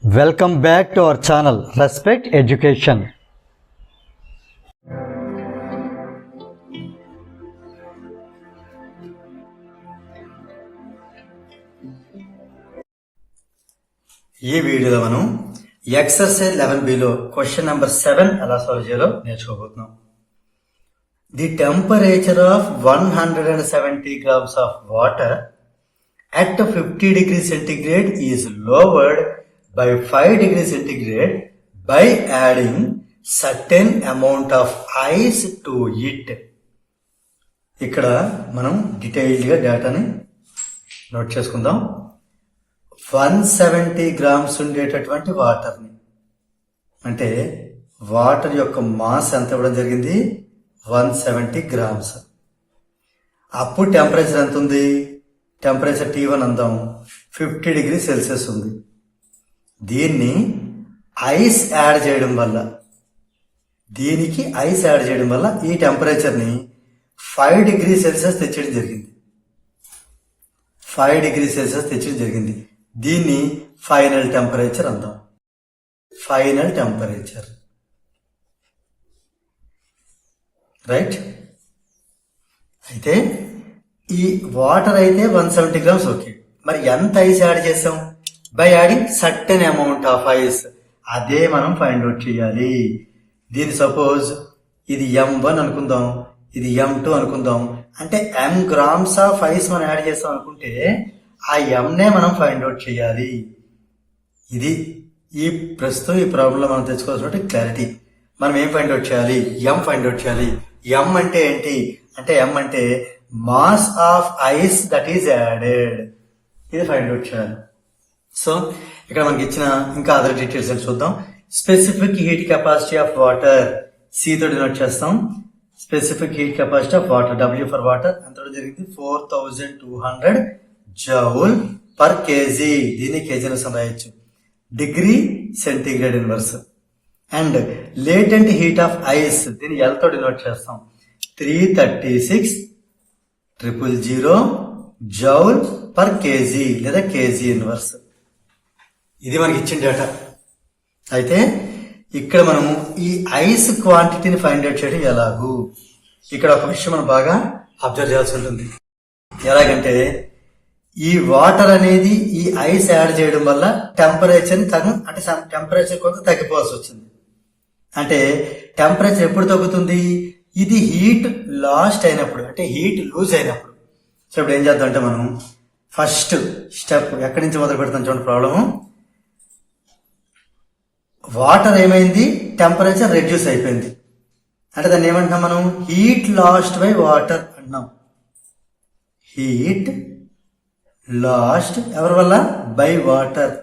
Welcome back to our channel respect education. ఈ వీడియోలో మనం ఎక్సర్సైజ్ 11Bలో క్వశ్చన్ నెంబర్ 7 ఎలా సాల్వ్ చేయాలో నేర్చుకోబోతున్నాం. The temperature of 170 grams of water at 50 degrees centigrade is lowered by 5 degrees centigrade by adding certain amount of ice to it. ఇక్కడ మనం డీటెయిల్డ్గా డేటాని నోట్ చేసుకుందాం. 170 grams ఉండేటటువంటి వాటర్ని, అంటే వాటర్ యొక్క మాస్ ఎంత ఇవ్వడం జరిగింది, 170 grams. అప్పుడు టెంపరేచర్ ఎంత ఉంది, టెంపరేచర్ T1 అందాం, 50 degrees Celsius ఉంది. దీన్ని ఐస్ యాడ్ చేయడం వల్ల, దీనికి ఐస్ యాడ్ చేయడం వల్ల ఈ టెంపరేచర్ని 5 degrees Celsius తెచ్చడం జరిగింది. 5 degrees Celsius తెచ్చడం జరిగింది. దీన్ని ఫైనల్ టెంపరేచర్ అందాం. Final temperature, right. అయితే ఈ వాటర్ అయితే 170 grams, ఓకే. మరి ఎంత ఐస్ యాడ్ చేసాం, by adding certain amount of ice, అదే మనం ఫైండ్ అవుట్ చేయాలి. దీని సపోజ్ ఇది M1 అనుకుందాం, ఇది M2 అనుకుందాం, అంటే M grams ఆఫ్ ఐస్ మనం యాడ్ చేస్తాం అనుకుంటే ఆ ఎంనే మనం ఫైండ్ అవుట్ చేయాలి. ఇది ఈ ప్రస్తుతం ఈ ప్రాబ్లంలో మనం తెచ్చుకోవాల్సిన క్లారిటీ. మనం ఏం ఫైండ్ అవుట్ చేయాలి, ఎం ఫైండ్ అవుట్ చేయాలి. ఎం అంటే ఏంటి అంటే, ఎం అంటే mass of ice that is added, ఇది ఫైండ్ అవుట్ చేయాలి. సో ఇక్కడ మనకి ఇచ్చిన ఇంకా అదర్ డీటెయిల్స్ చూద్దాం. Specific heat capacity of water, C తో డినోట్ చేస్తాం. Specific heat capacity of water, W for water ఎంత జరిగింది, 4200 జౌల్ పర్ కేజీ. దీన్ని కేజీ రాయొచ్చు. Degree centigrade inverse. And latent heat of ice, దీన్ని L తో డినోట్ చేస్తాం. 336,000 జౌల్ పర్ కేజీ లేదా కేజీ ఇన్వర్స్. ఇది మనకి ఇచ్చిన డేటా. అయితే ఇక్కడ మనము ఈ ఐస్ క్వాంటిటీని ఫైండ్ అవుట్ చేయడం ఎలాగూ, ఇక్కడ ఒక విషయం మనం బాగా అబ్జర్వ్ చేయాల్సి ఉంటుంది. ఎలాగంటే ఈ వాటర్ అనేది ఈ ఐస్ యాడ్ చేయడం వల్ల టెంపరేచర్ అంటే టెంపరేచర్ కొంత తగ్గిపోవాల్సి వచ్చింది. అంటే టెంపరేచర్ ఎప్పుడు తగ్గుతుంది, ఇది హీట్ లాస్ట్ అయినప్పుడు, అంటే హీట్ లూజ్ అయినప్పుడు. సో ఇప్పుడు ఏం చేద్దాం అంటే, మనం ఫస్ట్ స్టెప్ ఎక్కడి నుంచి మొదలు పెడతాం చూడండి. ప్రాబ్లము, వాటర్ ఏమైంది, టెంపరేచర్ రెడ్యూస్ అయిపోయింది. అంటే దాన్ని ఏమంటున్నాం మనం, హీట్ లాస్ట్ బై వాటర్ అంటున్నాం. హీట్ లాస్ట్ ఎవరి వల్ల, బై వాటర్.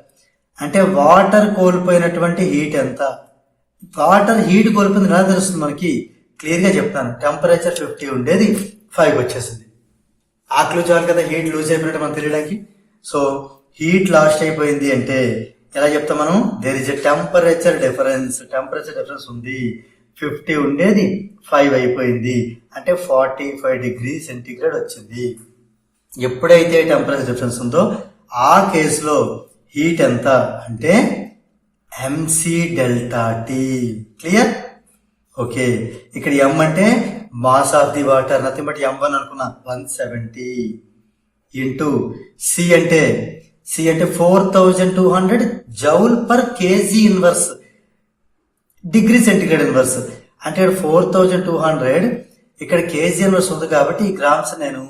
అంటే వాటర్ కోల్పోయినటువంటి హీట్ ఎంత, వాటర్ హీట్ కోల్పోయింది ఎలా తెలుస్తుంది మనకి, క్లియర్ గా చెప్తాను. టెంపరేచర్ 50 ఉండేది 5 వచ్చేసింది. ఆ క్లూ చాలు కదా హీట్ లూజ్ అయిపోయినట్టు మనం తెలియడానికి. సో హీట్ లాస్ట్ అయిపోయింది అంటే ఎలా చెప్తాం మనం, there is a temperature difference. Temperature difference ఉంది, 50 ఉండేది 5 అయిపోయింది, అంటే 45 degrees సెంటీగ్రేడ్ వచ్చింది. ఎప్పుడైతే టెంపరేచర్ డిఫరెన్స్ ఉందో ఆ కేసులో హీట్ ఎంత అంటే MC delta T. Clear, okay. ఇక్కడ M అంటే mass of the water, nothing but M1 అనుకున్నా, 170 ఇంటూ C అంటే 4200 joule per KG inverse, degree centigrade inverse. అంటే 4200, ఇక్కడ కేజీ ఇన్వర్స్ ఉంది కాబట్టి ఈ గ్రామ్స్ నేను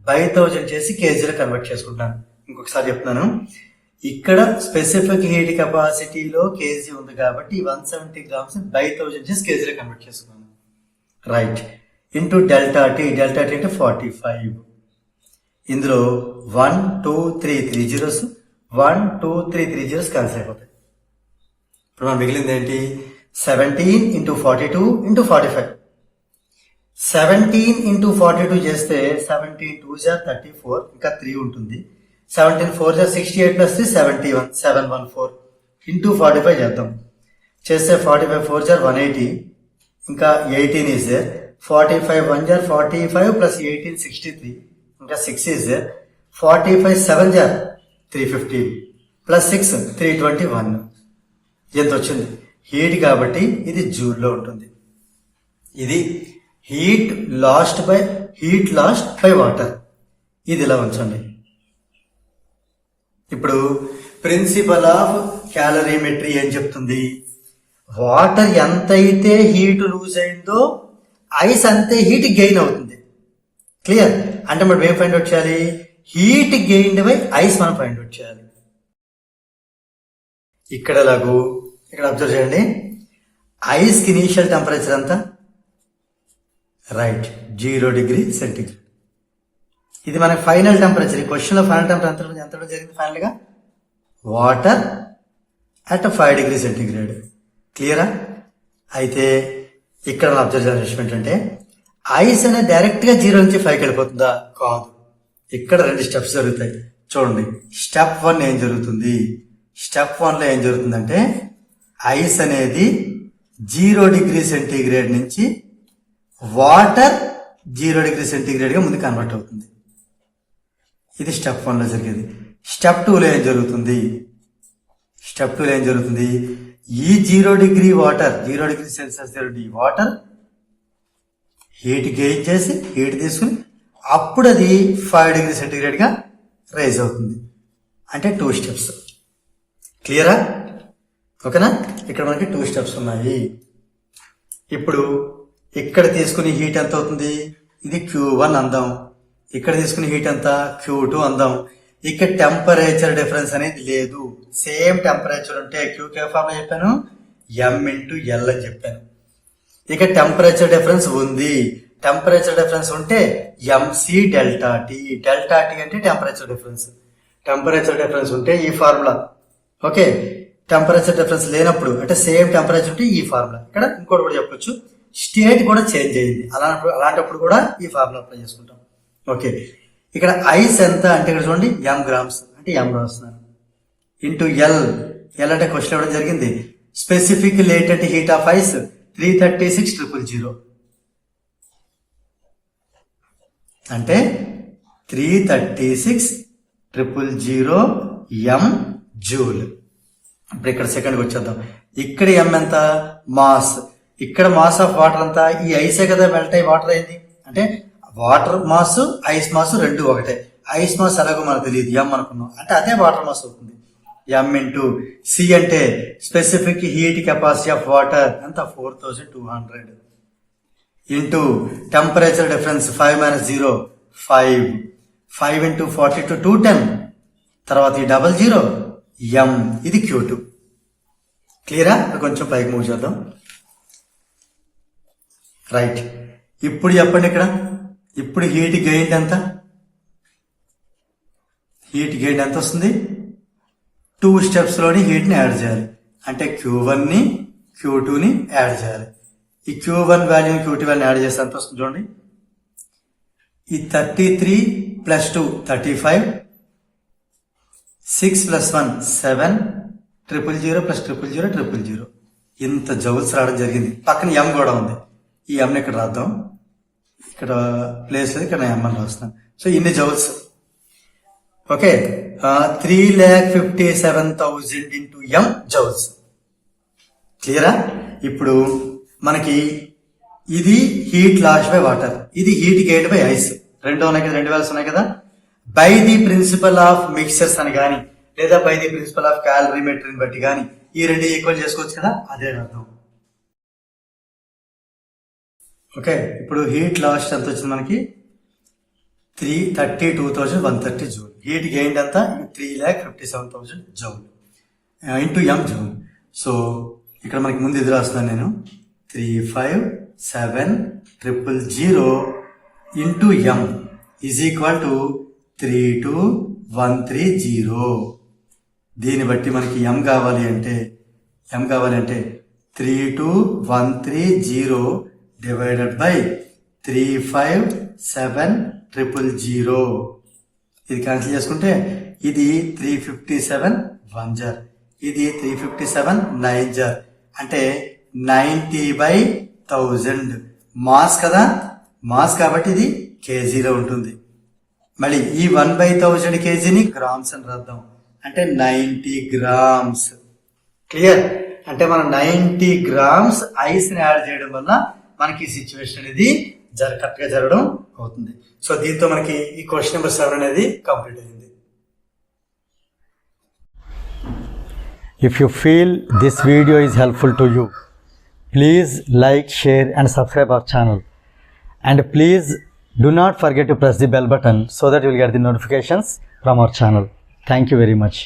బై 1000 చేసి కేజీలో కన్వర్ట్ చేసుకుంటాను. ఇంకొకసారి చెప్తున్నాను, ఇక్కడ స్పెసిఫిక్ హీట్ కెపాసిటీలో కేజీ ఉంది కాబట్టి 170 grams బై 1000 చేసి కేజీలో కన్వర్ట్ చేసుకున్నాను, right. Into delta T, delta T అంటే 45. ఇందులో 1 2 3 3 zeros, 1 2 3 3 zeros క్యాన్సిల్ అయిపోతాయి. ఇప్పుడు మనం మిగిలింది ఏంటి, 17 into 42 into 45. 17 into 42 చేస్తే 17 2s are 34, ఇంకా 3 ఉంటుంది. 17 4s are 68 plus 3 71, 714 into 45 చేద్దాం. చేస్తే 45 4s are 180, ఇంకా 18 is there. 45 1s are 45 plus 18 63, ఇంకా 6 is there. 45 7s are 315. Plus 6 321 ఎంత వచ్చింది? హీట్ కాబట్టి ఇది జూల్లో ఉంటుంది. ఇది హీట్ లాస్ట్ బై వాటర్. ఇది ఇలా ఉంచండి. ఇప్పుడు ప్రిన్సిపల్ ఆఫ్ క్యాలరీమెట్రీ ఏం చెప్తుంది? వాటర్ ఎంతైతే హీట్ లూజ్ అయిందో ఐస్ అంతే హీట్ గెయిన్ అవుతుంది. క్లియర్? అంటే మనం ఏం ఫైండ్ అవుట్ చేయాలి? హీట్ గెయిన్డ్ బై ఐస్ మనం ఫైండ్ అవుట్ చేయాలి. ఇక్కడ అబ్జర్వ్ చేయండి. ఐస్ కి ఇనీషియల్ టెంపరేచర్ ఎంత? Right, 0 degree centigrade. ఇది మన ఫైనల్ టెంపరేచర్. ఈ క్వశ్చన్ లో ఫైనల్ టెంపరేచర్ ఎంత జరిగింది? ఫైనల్ గా వాటర్ అట్ 5 డిగ్రీ సెంటిగ్రేడ్. క్లియరా? అయితే ఇక్కడ మన అబ్జర్వ్ చేసిన ఏంటంటే ఐస్ అనేది డైరెక్ట్ గా 0 నుంచి 5కి వెళ్ళిపోతుందా? కాదు. ఇక్కడ 2 స్టెప్స్ జరుగుతాయి. చూడండి, స్టెప్ 1 ఏం జరుగుతుంది? స్టెప్ 1 లో ఏం జరుగుతుందంటే ఐస్ అనేది 0 డిగ్రీ సెంటిగ్రేడ్ నుంచి వాటర్ 0 డిగ్రీ సెంటిగ్రేడ్ గా ముందు కన్వర్ట్ అవుతుంది. ఇది స్టెప్ 1 లో జరిగేది. స్టెప్ 2 లో ఏం జరుగుతుంది? స్టెప్ 2 లో ఏం జరుగుతుంది? ఈ 0 degree Celsius water heat gain చేసి హీట్ తీసుకుని అప్పుడు అది 5 డిగ్రీ సెంటిగ్రేడ్ గా రైజ్ అవుతుంది. అంటే 2 స్టెప్స్. క్లియరా? ఓకేనా? ఇక్కడ మనకి 2 స్టెప్స్ ఉన్నాయి. ఇప్పుడు ఇక్కడ తీసుకుని హీట్ ఎంత అవుతుంది? ఇది Q1 అందాం. ఇక్కడ తీసుకుని హీట్ ఎంత? Q2 అందాం. ఇక్కడ టెంపరేచర్ డిఫరెన్స్ అనేది లేదు. సేమ్ టెంపరేచర్ ఉంటే Qk ఫార్మ్ లో చెప్పాను, M×L అని చెప్పాను. ఇక టెంపరేచర్ డిఫరెన్స్ ఉంది. టెంపరేచర్ డిఫరెన్స్ ఉంటే MC delta T. Delta T అంటే టెంపరేచర్ డిఫరెన్స్. టెంపరేచర్ డిఫరెన్స్ ఉంటే ఈ ఫార్ములా. ఓకే, టెంపరేచర్ డిఫరెన్స్ లేనప్పుడు అంటే సేమ్ టెంపరేచర్ ఉంటే ఈ ఫార్ములా. ఇక్కడ ఇంకోటి కూడా చెప్పొచ్చు, స్టేట్ కూడా చేంజ్ అయ్యింది. అలాంటప్పుడు కూడా ఈ ఫార్ములా అప్లై చేసుకుంటాం. ఓకే, ఇక్కడ ఐస్ ఎంత అంటే ఇక్కడ చూడండి M గ్రామ్స్ అంటే M రాస్తున్నాను ఇంటూ L. L అంటే క్వశ్చన్ ఇవ్వడం జరిగింది. Specific latent heat of ice 336,000 అంటే 336,000 M జూల్. ఇప్పుడు ఇక్కడ సెకండ్కి వచ్చేద్దాం. ఇక్కడ M ఎంత? మాస్. ఇక్కడ మాస్ ఆఫ్ వాటర్ అంతా ఈ ఐసే కదా మెల్ట్ అయ్యి వాటర్ అయింది. అంటే వాటర్ మాస్ ఐస్ మాస్ రెండు ఒకటే. ఐస్ మాస్ ఎలాగో మనకు తెలియదు, M అనుకున్నాం అంటే అదే వాటర్ మాస్ అవుతుంది. M ఇంటూ C అంటే specific heat capacity of water ఎంత? 4200 ఇంటూ టెంపరేచర్ డిఫరెన్స్ 5 - 0 5. 5 ఇంటూ 42 210. తర్వాత ఈ 00 M. ఇది Q2. క్లియరా? కొంచెం పైకి మూవ్ చేద్దాం. రైట్, ఇప్పుడు చెప్పండి ఇక్కడ. ఇప్పుడు హీట్ గెయిన్ ఎంత? హీట్ గెయిన్ ఎంత వస్తుంది? 2 స్టెప్స్ లోని హీట్ ని యాడ్ చేయాలి. అంటే Q1 ని Q2 ని యాడ్ చేయాలి. ఈ Q1 value Q2 value add చేస్తే ఎంత వస్తుంది చూడండి. ఈ 33 + 2 35, 6 + 1 7, 000 + 000 000 ఇంత జౌల్స్ రావడం జరిగింది. పక్కన M కూడా ఉంది. ఈ M ని ఇక్కడ రాద్దాం. ఇక్కడ ప్లేస్ లేదు, ఇక్కడ M అని రాస్తున్నాను. సో ఇన్ని joules. Okay, 3,57,000 into M joules. క్లియరా? ఇప్పుడు మనకి ఇది హీట్ లాస్ట్ బై వాటర్, ఇది హీట్ గెయిన్ బై ఐస్. రెండు ఉన్నాయి కదా, 2 వాల్యూస్ ఉన్నాయి కదా. By the principle of mixtures అని కానీ లేదా బై ది ప్రిన్సిపల్ ఆఫ్ క్యాలరీమెట్రీని బట్టి కానీ ఈ రెండు ఈక్వల్ చేసుకోవచ్చు కదా, అదే అర్థం. ఓకే, ఇప్పుడు హీట్ లాస్ట్ ఎంత వచ్చింది మనకి? 332,130 జూల్. హీట్ గెయిన్ ఎంత? 3,57,000 joule into M joule. So ఇక్కడ మనకి ముందు ఇది రాస్తున్నాను నేను, 357,000 into M is equal to 32,130. దీన్ని బట్టి మనకి M కావాలి అంటే 32,130 డివైడెడ్ బై 357,000. ఇది క్యాన్సిల్ చేసుకుంటే ఇది 357 1 జార్, ఇది 357 9 జార్, అంటే 90/1000 మాస్ కదా. మాస్ కాబట్టి ఇది కేజీలో ఉంటుంది. మళ్ళీ ఈ 1/1000 కేజీని గ్రామ్స్ అని రాద్దాం. అంటే 90 grams. క్లియర్? అంటే మనం 90 grams ఐస్ని యాడ్ చేయడం వల్ల మనకి ఈ సిచ్యువేషన్ అనేది కరెక్ట్గా జరగడం అవుతుంది. సో దీంతో మనకి ఈ క్వశ్చన్ నెంబర్ 7 అనేది కంప్లీట్ అయింది. If you feel this video is helpful to you, please like, share and subscribe our channel. And please do not forget to press the bell button so that you will get the notifications from our channel. Thank you very much.